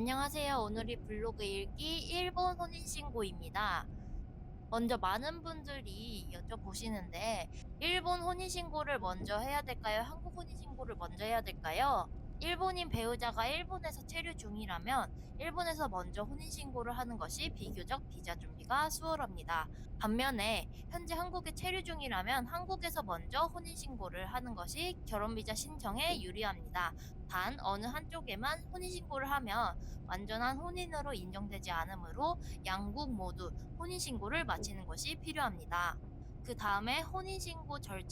안녕하세요. 오늘이 블로그 읽기 일본 혼인신고입니다. 먼저 많은 분들이 여쭤보시는데, 일본 혼인신고를 먼저 해야 될까요? 한국 혼인신고를 먼저 해야 될까요? 일본인 배우자가 일본에서 체류 중이라면 일본에서 먼저 혼인신고를 하는 것이 비교적 비자 준비가 수월합니다. 반면에 현재 한국에 체류 중이라면 한국에서 먼저 혼인신고를 하는 것이 결혼비자 신청에 유리합니다. 단 어느 한쪽에만 혼인신고를 하면 완전한 혼인으로 인정되지 않으므로 양국 모두 혼인신고를 마치는 것이 필요합니다. 그 다음에 혼인신고 절차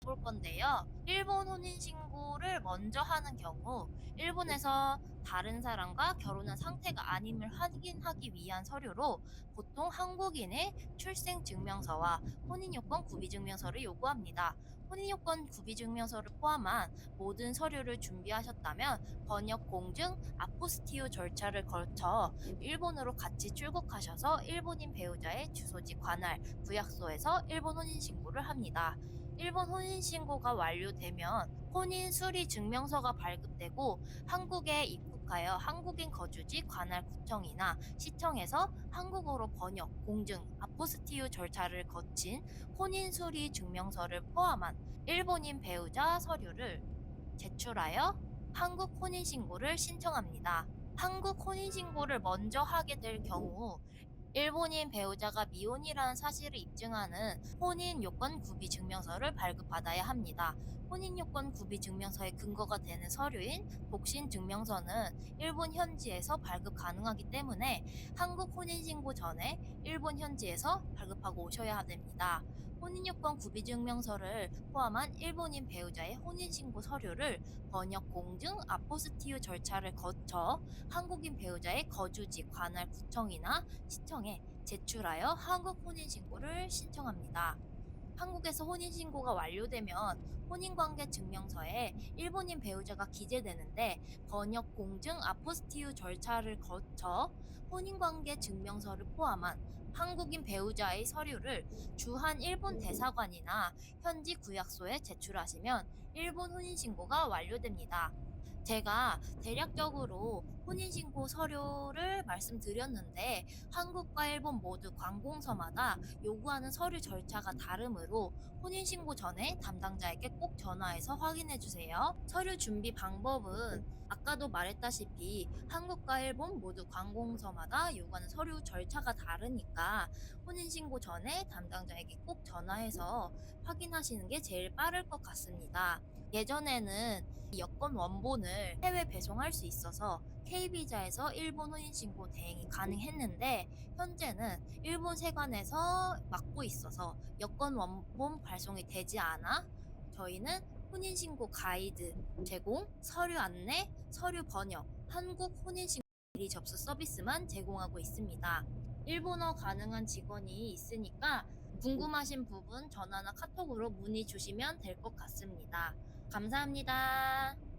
볼 건데요. 일본 혼인신고를 먼저 하는 경우, 일본에서 다른 사람과 결혼한 상태가 아님을 확인하기 위한 서류로 보통 한국인의 출생증명서와 혼인요건 구비증명서를 요구합니다. 혼인요건 구비증명서를 포함한 모든 서류를 준비하셨다면 번역 공증, 아포스티오 절차를 거쳐 일본으로 같이 출국하셔서 일본인 배우자의 주소지 관할 구약소에서 일본 혼인신고를 합니다. 일본 혼인신고가 완료되면 혼인 수리 증명서가 발급되고 한국에 입국하여 한국인 거주지 관할 구청이나 시청에서 한국어로 번역, 공증, 아포스티유 절차를 거친 혼인 수리 증명서를 포함한 일본인 배우자 서류를 제출하여 한국 혼인신고를 신청합니다. 한국 혼인신고를 먼저 하게 될 경우 일본인 배우자가 미혼이라는 사실을 입증하는 혼인요건 구비 증명서를 발급받아야 합니다. 혼인요건 구비 증명서의 근거가 되는 서류인 독신 증명서는 일본 현지에서 발급 가능하기 때문에 한국 혼인신고 전에 일본 현지에서 발급하고 오셔야 됩니다. 혼인요건 구비 증명서를 포함한 일본인 배우자의 혼인신고 서류를 번역 공증 아포스티유 절차를 거쳐 한국인 배우자의 거주지 관할 구청이나 시청에 제출하여 한국 혼인신고를 신청합니다. 한국에서 혼인신고가 완료되면 혼인관계 증명서에 일본인 배우자가 기재되는데 번역 공증 아포스티유 절차를 거쳐 혼인관계 증명서를 포함한 한국인 배우자의 서류를 주한 일본 대사관이나 현지 구약소에 제출하시면 일본 혼인신고가 완료됩니다. 제가 대략적으로 혼인신고 서류를 말씀드렸는데 한국과 일본 모두 관공서마다 요구하는 서류 절차가 다르므로 혼인신고 전에 담당자에게 꼭 전화해서 확인해 주세요. 서류 준비 방법은 아까도 말했다시피 한국과 일본 모두 관공서마다 요구하는 서류 절차가 다르니까 혼인신고 전에 담당자에게 꼭 전화해서 확인하시는 게 제일 빠를 것 같습니다. 예전에는 여권 원본을 해외 배송할 수 있어서 K비자에서 일본 혼인신고 대행이 가능했는데 현재는 일본 세관에서 막고 있어서 여권 원본 발송이 되지 않아 저희는 혼인신고 가이드 제공, 서류 안내, 서류 번역, 한국 혼인신고 미리 접수 서비스만 제공하고 있습니다. 일본어 가능한 직원이 있으니까 궁금하신 부분 전화나 카톡으로 문의 주시면 될 것 같습니다. 감사합니다.